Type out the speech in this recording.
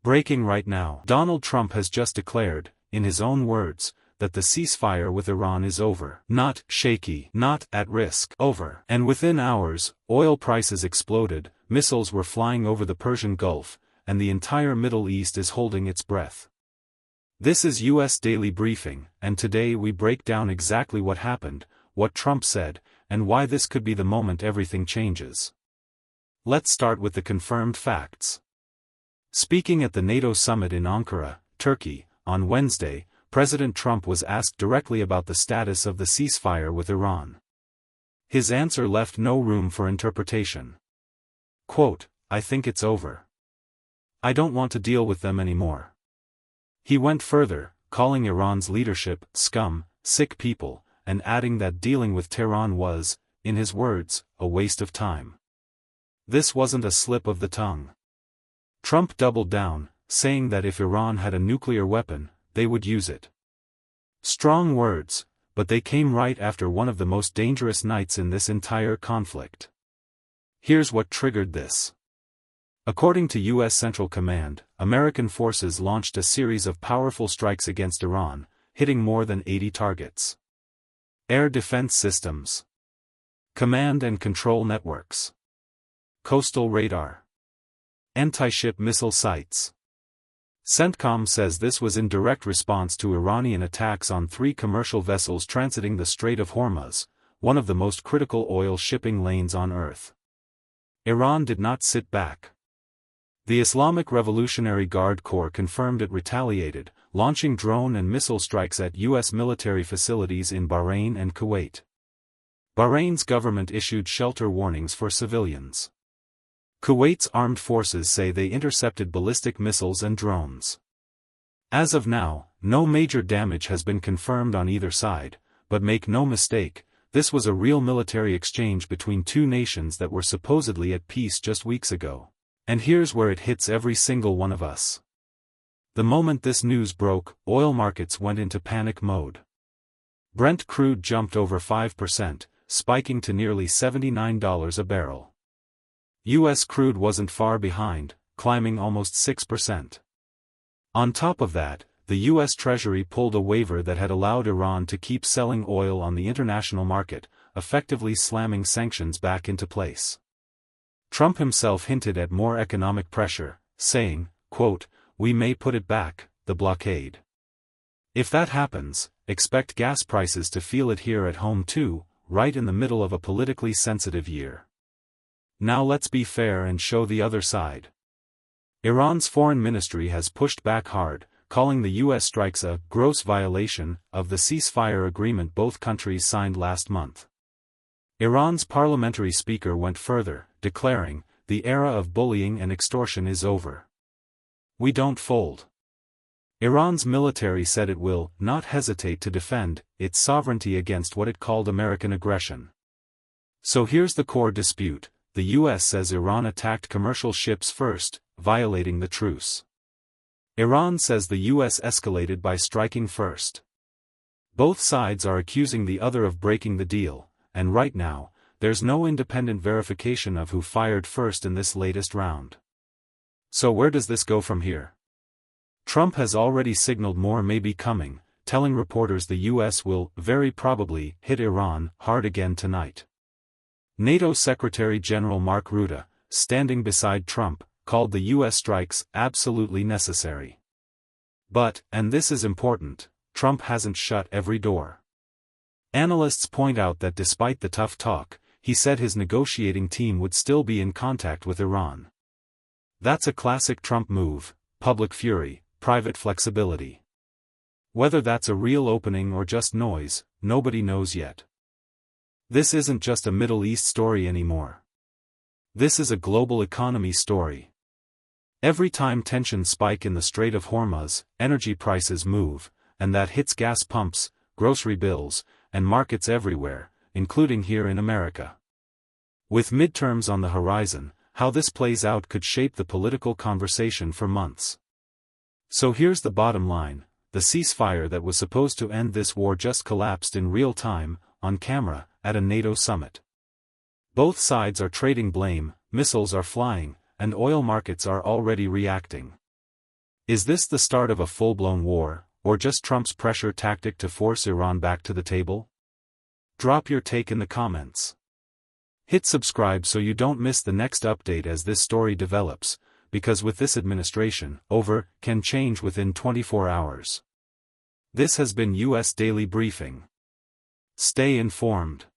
Breaking right now. Donald Trump has just declared, in his own words, that the ceasefire with Iran is over. Not shaky, not at risk, over. And within hours, oil prices exploded, missiles were flying over the Persian Gulf, and the entire Middle East is holding its breath. This is U.S. Daily Briefing, and today we break down exactly what happened, what Trump said, and why this could be the moment everything changes. Let's start with the confirmed facts. Speaking at the NATO summit in Ankara, Turkey, on Wednesday, President Trump was asked directly about the status of the ceasefire with Iran. His answer left no room for interpretation. Quote, "I think it's over. I don't want to deal with them anymore." He went further, calling Iran's leadership scum, sick people, and adding that dealing with Tehran was, in his words, a waste of time. This wasn't a slip of the tongue. Trump doubled down, saying that if Iran had a nuclear weapon, they would use it. Strong words, but they came right after one of the most dangerous nights in this entire conflict. Here's what triggered this. According to U.S. Central Command, American forces launched a series of powerful strikes against Iran, hitting more than 80 targets. Air defense systems, command and control networks, coastal radar, anti-ship missile sites. CENTCOM says this was in direct response to Iranian attacks on 3 commercial vessels transiting the Strait of Hormuz, one of the most critical oil shipping lanes on Earth. Iran did not sit back. The Islamic Revolutionary Guard Corps confirmed it retaliated, launching drone and missile strikes at U.S. military facilities in Bahrain and Kuwait. Bahrain's government issued shelter warnings for civilians. Kuwait's armed forces say they intercepted ballistic missiles and drones. As of now, no major damage has been confirmed on either side, but make no mistake, this was a real military exchange between two nations that were supposedly at peace just weeks ago. And here's where it hits every single one of us. The moment this news broke, oil markets went into panic mode. Brent crude jumped over 5%, spiking to nearly $79 a barrel. U.S. crude wasn't far behind, climbing almost 6%. On top of that, the U.S. Treasury pulled a waiver that had allowed Iran to keep selling oil on the international market, effectively slamming sanctions back into place. Trump himself hinted at more economic pressure, saying, quote, "We may put it back, the blockade. If that happens, expect gas prices to feel it here at home too, right in the middle of a politically sensitive year." Now let's be fair and show the other side. Iran's foreign ministry has pushed back hard, calling the U.S. strikes a gross violation of the ceasefire agreement both countries signed last month. Iran's parliamentary speaker went further, declaring, "The era of bullying and extortion is over. We don't fold." Iran's military said it will not hesitate to defend its sovereignty against what it called American aggression. So here's the core dispute. The U.S. says Iran attacked commercial ships first, violating the truce. Iran says the U.S. escalated by striking first. Both sides are accusing the other of breaking the deal, and right now, there's no independent verification of who fired first in this latest round. So where does this go from here? Trump has already signaled more may be coming, telling reporters the U.S. will, very probably, hit Iran hard again tonight. NATO Secretary General Mark Rutte, standing beside Trump, called the U.S. strikes absolutely necessary. But, and this is important, Trump hasn't shut every door. Analysts point out that despite the tough talk, he said his negotiating team would still be in contact with Iran. That's a classic Trump move: public fury, private flexibility. Whether that's a real opening or just noise, nobody knows yet. This isn't just a Middle East story anymore. This is a global economy story. Every time tensions spike in the Strait of Hormuz, energy prices move, and that hits gas pumps, grocery bills, and markets everywhere, including here in America. With midterms on the horizon, how this plays out could shape the political conversation for months. So here's the bottom line: the ceasefire that was supposed to end this war just collapsed in real time, on camera, at a NATO summit. Both sides are trading blame, missiles are flying, and oil markets are already reacting. Is this the start of a full-blown war, or just Trump's pressure tactic to force Iran back to the table? Drop your take in the comments. Hit subscribe so you don't miss the next update as this story develops, because with this administration, over can change within 24 hours. This has been US Daily Briefing. Stay informed.